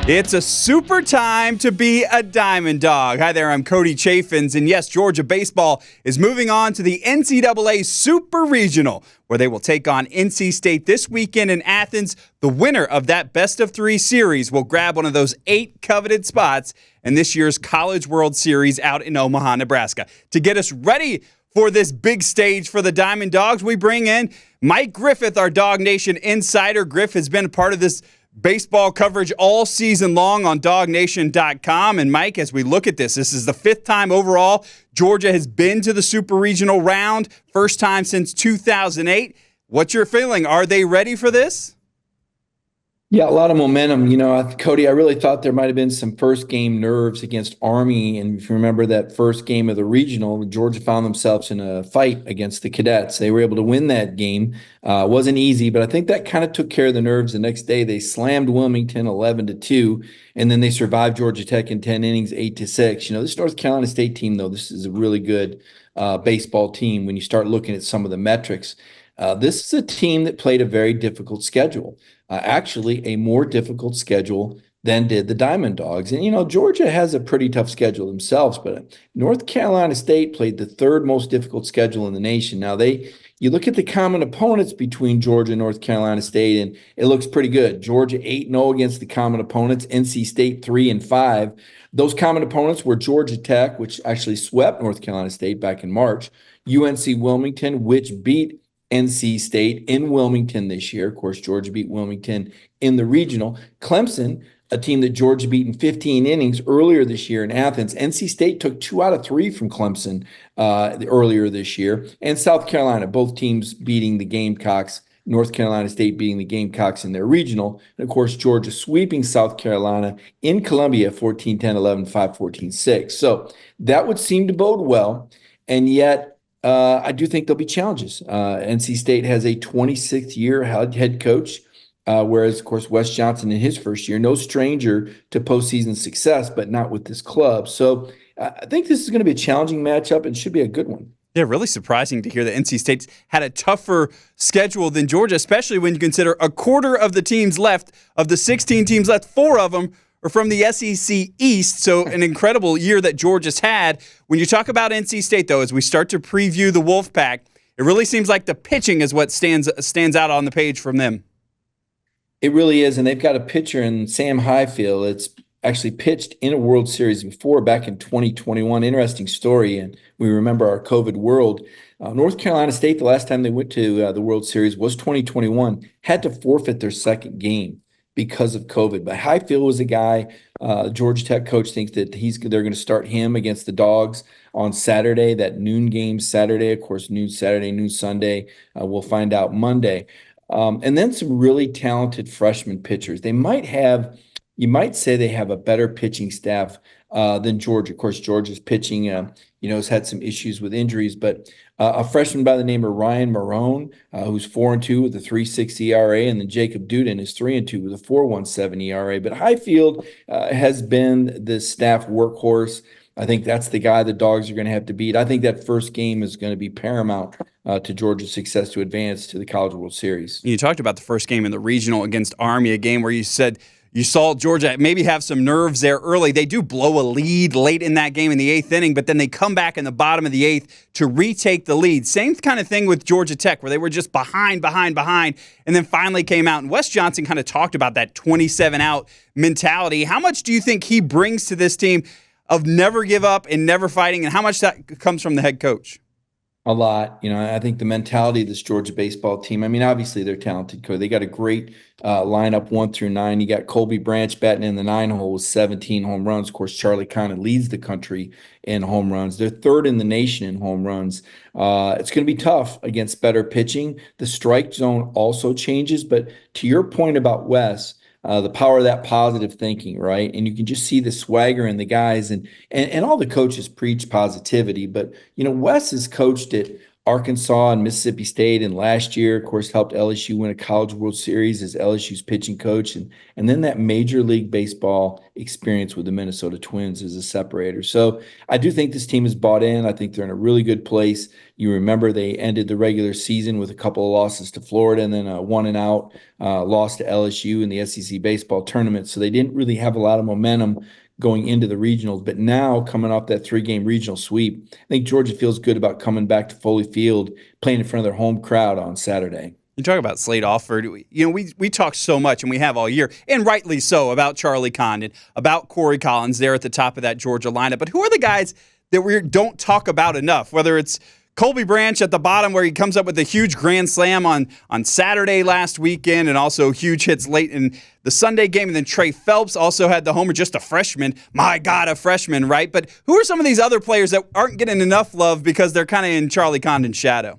It's a super time to be a Diamond Dog. Hi there, I'm Cody Chaffins, and yes, Georgia Baseball is moving on to the NCAA Super Regional, where they will take on NC State this weekend in Athens. The winner of that best-of-3 series will grab one of those 8 coveted spots in this year's College World Series out in Omaha, Nebraska. To get us ready for this big stage for the Diamond Dogs, we bring in Mike Griffith, our Dog Nation insider. Griff has been a part of this baseball coverage all season long on DawgNation.com. And Mike, as we look at this is the 5th time overall Georgia has been to the Super Regional round, first time since 2008. What's your feeling? Are they ready for this? Yeah, a lot of momentum. Cody, I really thought there might have been some first game nerves against Army. And if you remember that first game of the regional, Georgia found themselves in a fight against the Cadets. They were able to win that game. Wasn't easy, but I think that kind of took care of the nerves. The next day, they slammed Wilmington 11-2, and then they survived Georgia Tech in 10 innings, 8-6. This North Carolina State team, though, this is a really good baseball team when you start looking at some of the metrics. This is a team that played a very difficult schedule. Actually a more difficult schedule than did the Diamond Dogs. And, Georgia has a pretty tough schedule themselves, but North Carolina State played the 3rd most difficult schedule in the nation. Now, you look at the common opponents between Georgia and North Carolina State, and it looks pretty good. Georgia 8-0 against the common opponents, NC State 3-5. Those common opponents were Georgia Tech, which actually swept North Carolina State back in March, UNC Wilmington, which beat NC State in Wilmington this year. Of course, Georgia beat Wilmington in the regional. Clemson, a team that Georgia beat in 15 innings earlier this year in Athens. NC State took 2 out of 3 from Clemson earlier this year. And South Carolina, both teams beating the Gamecocks. North Carolina State beating the Gamecocks in their regional. And, of course, Georgia sweeping South Carolina in Columbia 14-10, 11-5, 14-6. So that would seem to bode well. And yet, I do think there'll be challenges. NC State has a 26th-year head coach, whereas, of course, Wes Johnson in his first year, no stranger to postseason success, but not with this club. So I think this is going to be a challenging matchup and should be a good one. Yeah, really surprising to hear that NC State's had a tougher schedule than Georgia, especially when you consider a quarter of the teams left, of the 16 teams left, 4 of them are from the SEC East, so an incredible year that Georgia's had. When you talk about NC State, though, as we start to preview the Wolfpack, it really seems like the pitching is what stands out on the page from them. It really is, and they've got a pitcher in Sam Highfield. It's actually pitched in a World Series before, back in 2021. Interesting story, and we remember our COVID world. North Carolina State, the last time they went to the World Series was 2021, had to forfeit their second game because of COVID. But Highfield was a guy, Georgia Tech coach thinks that they're going to start him against the Dogs on Saturday, that noon game Saturday, of course, noon Saturday, noon Sunday. We'll find out Monday. And then some really talented freshman pitchers. You might say they have a better pitching staff than Georgia. Of course, Georgia's pitching, has had some issues with injuries, but a freshman by the name of Ryan Marone, who's 4-2 with a 3.6 ERA, and then Jacob Duden is 3-2 with a 4.17 ERA. But Highfield has been the staff workhorse. I think that's the guy the Dogs are going to have to beat. I think that first game is going to be paramount to Georgia's success to advance to the College World Series. You talked about the first game in the regional against Army, a game where you said you saw Georgia maybe have some nerves there early. They do blow a lead late in that game in the 8th inning, but then they come back in the bottom of the 8th to retake the lead. Same kind of thing with Georgia Tech, where they were just behind, and then finally came out. And Wes Johnson kind of talked about that 27-out mentality. How much do you think he brings to this team of never give up and never fighting, and how much that comes from the head coach? A lot. I think the mentality of this Georgia baseball team, obviously they're talented. They got a great lineup 1 through 9. You got Colby Branch batting in the 9 hole with 17 home runs. Of course, Charlie Conner leads the country in home runs. They're 3rd in the nation in home runs. It's going to be tough against better pitching. The strike zone also changes. But to your point about Wes, the power of that positive thinking, right? And you can just see the swagger in the guys, and all the coaches preach positivity. But Wes has coached at Arkansas and Mississippi State, and last year, of course, helped LSU win a College World Series as LSU's pitching coach, and then that Major League Baseball experience with the Minnesota Twins as a separator. So I do think this team is bought in. I think they're in a really good place. You remember they ended the regular season with a couple of losses to Florida and then a 1-and-out loss to LSU in the SEC baseball tournament. So they didn't really have a lot of momentum going into the regionals. But now, coming off that 3-game regional sweep, I think Georgia feels good about coming back to Foley Field, playing in front of their home crowd on Saturday. You talk about Slade Alford. We talk so much, and we have all year, and rightly so, about Charlie Condon, about Corey Collins there at the top of that Georgia lineup. But who are the guys that we don't talk about enough? Whether it's Colby Branch at the bottom, where he comes up with a huge grand slam on Saturday last weekend, and also huge hits late in the Sunday game. And then Trey Phelps also had the homer, just a freshman. My God, a freshman, right? But who are some of these other players that aren't getting enough love because they're kind of in Charlie Condon's shadow?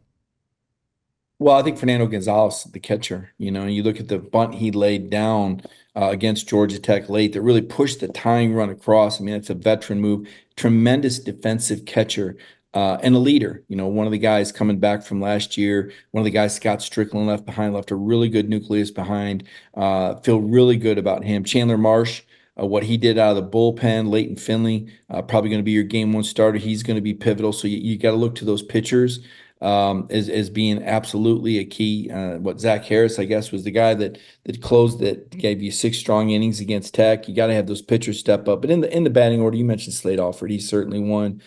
Well, I think Fernando Gonzalez, the catcher, you look at the bunt he laid down against Georgia Tech late that really pushed the tying run across. I mean, it's a veteran move. Tremendous defensive catcher. And a leader, one of the guys coming back from last year, one of the guys Scott Strickland left a really good nucleus behind. Feel really good about him. Chandler Marsh, what he did out of the bullpen, Leighton Finley, probably going to be your game one starter. He's going to be pivotal. So you got to look to those pitchers as being absolutely a key. What Zach Harris, I guess, was the guy that closed, that gave you 6 strong innings against Tech. You got to have those pitchers step up. But in the batting order, you mentioned Slade Alford. He's certainly one.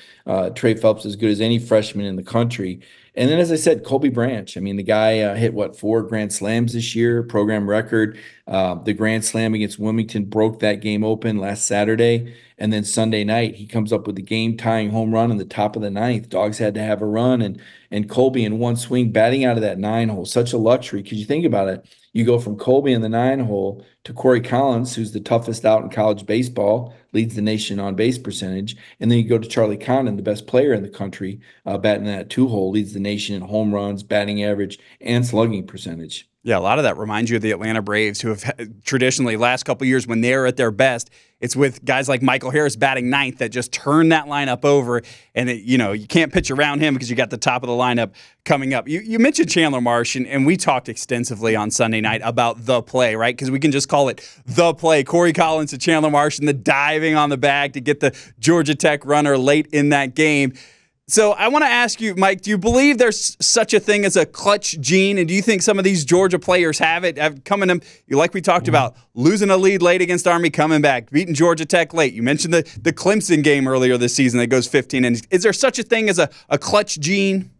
Trey Phelps as good as any freshman in the country. And then, as I said, Colby Branch. I mean, the guy hit, 4 grand slams this year, program record. The grand slam against Wilmington broke that game open last Saturday. And then Sunday night, he comes up with the game-tying home run in the top of the 9th. Dogs had to have a run, and Colby in one swing batting out of that 9-hole. Such a luxury, because you think about it. You go from Colby in the 9-hole to Corey Collins, who's the toughest out in college baseball, leads the nation on base percentage. And then you go to Charlie Condon, the best player in the country, batting that 2-hole, leads the nation in home runs, batting average, and slugging percentage. Yeah, a lot of that reminds you of the Atlanta Braves, who have traditionally, last couple of years, when they're at their best, it's with guys like Michael Harris batting 9th that just turn that lineup over. And, you can't pitch around him because you got the top of the lineup coming up. You mentioned Chandler Marsh, and we talked extensively on Sunday night about the play, right? Because we can just call it the play. Corey Collins to Chandler Marsh and the diving on the bag to get the Georgia Tech runner late in that game. So I want to ask you, Mike, do you believe there's such a thing as a clutch gene? And do you think some of these Georgia players have it? Like we talked about, losing a lead late against Army, coming back, beating Georgia Tech late. You mentioned the Clemson game earlier this season that goes 15 innings. Is there such a thing as a clutch gene?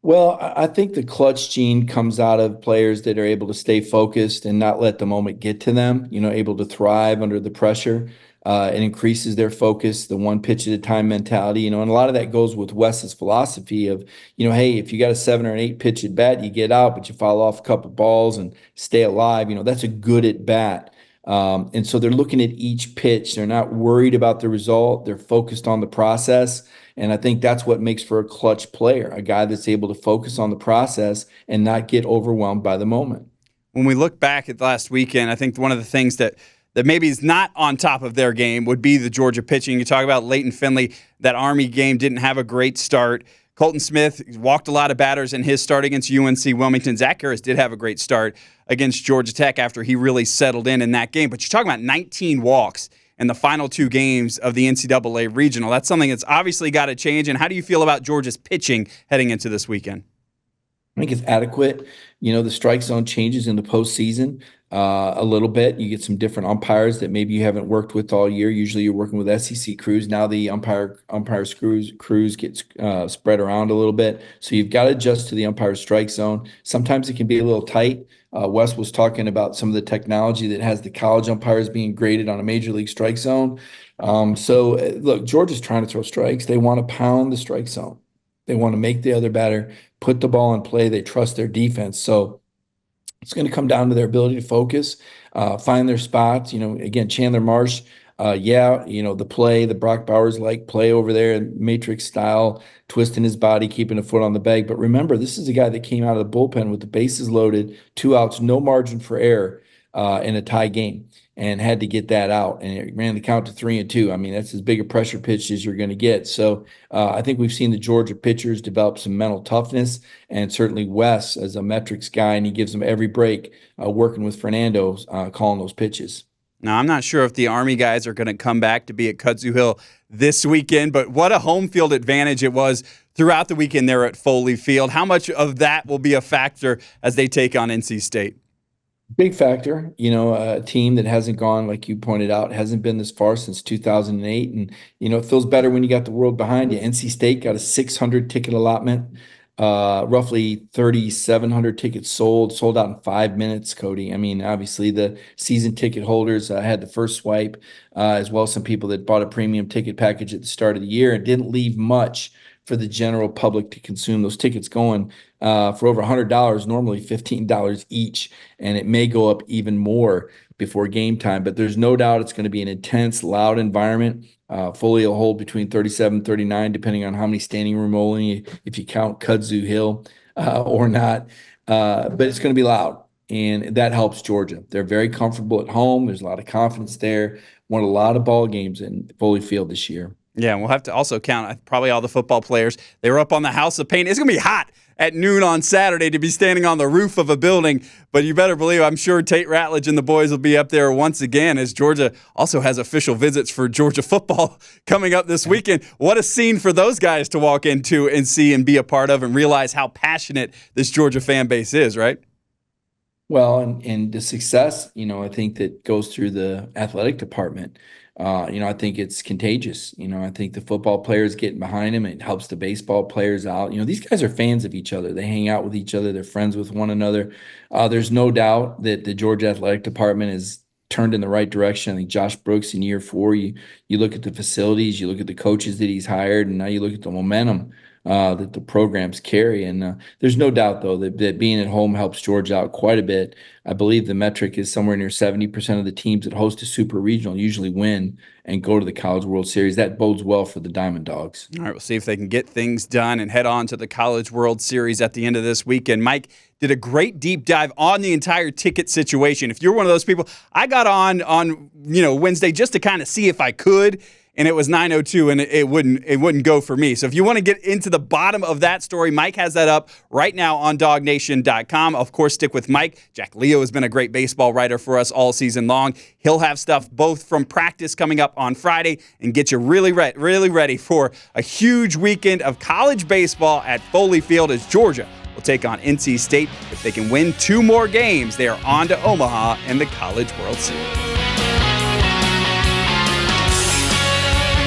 Well, I think the clutch gene comes out of players that are able to stay focused and not let the moment get to them, able to thrive under the pressure. It increases their focus, the one pitch at a time mentality, and a lot of that goes with Wes's philosophy of, hey, if you got a 7 or an 8 pitch at bat, you get out, but you foul off a couple balls and stay alive. That's a good at bat. And so they're looking at each pitch. They're not worried about the result. They're focused on the process. And I think that's what makes for a clutch player, a guy that's able to focus on the process and not get overwhelmed by the moment. When we look back at last weekend, I think one of the things that maybe is not on top of their game would be the Georgia pitching. You talk about Leighton Finley. That Army game didn't have a great start. Colton Smith walked a lot of batters in his start against UNC Wilmington. Zach Harris did have a great start against Georgia Tech after he really settled in that game. But you're talking about 19 walks in the final 2 games of the NCAA Regional. That's something that's obviously got to change. And how do you feel about Georgia's pitching heading into this weekend? I think it's adequate. The strike zone changes in the postseason a little bit. You get some different umpires that maybe you haven't worked with all year. Usually you're working with SEC crews. Now the umpires crews get spread around a little bit. So you've got to adjust to the umpire strike zone. Sometimes it can be a little tight. Wes was talking about some of the technology that has the college umpires being graded on a major league strike zone. Look, Georgia's trying to throw strikes. They want to pound the strike zone. They want to make the other batter put the ball in play. They trust their defense. So it's going to come down to their ability to focus, find their spots. Again, Chandler Marsh, the play, the Brock Bowers-like play over there, Matrix style, twisting his body, keeping a foot on the bag. But remember, this is a guy that came out of the bullpen with the bases loaded, 2 outs, no margin for error. in a tie game and had to get that out. And it ran the count to 3-2. I mean, that's as big a pressure pitch as you're going to get. So I think we've seen the Georgia pitchers develop some mental toughness, and certainly Wes as a metrics guy, and he gives them every break working with Fernando calling those pitches. Now, I'm not sure if the Army guys are going to come back to be at Kudzu Hill this weekend, but what a home field advantage it was throughout the weekend there at Foley Field. How much of that will be a factor as they take on NC State? Big factor, a team that hasn't gone, like you pointed out, hasn't been this far since 2008. And, it feels better when you got the world behind you. NC State got a 600 ticket allotment, roughly 3,700 tickets sold out in 5 minutes, Cody. I mean, obviously the season ticket holders had the first swipe, as well as some people that bought a premium ticket package at the start of the year and didn't leave much for the general public to consume. Those tickets going for over $100, normally $15 each, and it may go up even more before game time. But there's no doubt it's going to be an intense, loud environment. Foley will hold between 37, 39, depending on how many standing room only, if you count Kudzu Hill or not. But it's going to be loud, and that helps Georgia. They're very comfortable at home. There's a lot of confidence there. Won a lot of ball games in Foley Field this year. Yeah, and we'll have to also count probably all the football players. They were up on the House of Pain. It's going to be hot at noon on Saturday to be standing on the roof of a building, but you better believe I'm sure Tate Ratledge and the boys will be up there once again, as Georgia also has official visits for Georgia football coming up this weekend. What a scene for those guys to walk into and see and be a part of and realize how passionate this Georgia fan base is, right? Well, and the success, I think that goes through the athletic department. I think it's contagious. I think the football players getting behind him, it helps the baseball players out. These guys are fans of each other. They hang out with each other. They're friends with one another. There's no doubt that the Georgia athletic department is turned in the right direction. I think Josh Brooks in year 4, you look at the facilities, you look at the coaches that he's hired, and now you look at the momentum that the programs carry. And there's no doubt, though, that being at home helps Georgia out quite a bit. I believe the metric is somewhere near 70% of the teams that host a Super Regional usually win and go to the College World Series. That bodes well for the Diamond Dogs. All right, we'll see if they can get things done and head on to the College World Series at the end of this weekend. Mike did a great deep dive on the entire ticket situation. If you're one of those people, I got on Wednesday just to kind of see if I could, and it was 9:02, and it wouldn't go for me. So if you want to get into the bottom of that story, Mike has that up right now on DawgNation.com. Of course, stick with Mike. Jack Leo has been a great baseball writer for us all season long. He'll have stuff both from practice coming up on Friday and get you really ready for a huge weekend of college baseball at Foley Field as Georgia will take on NC State. If they can win 2 more games, they are on to Omaha and the College World Series.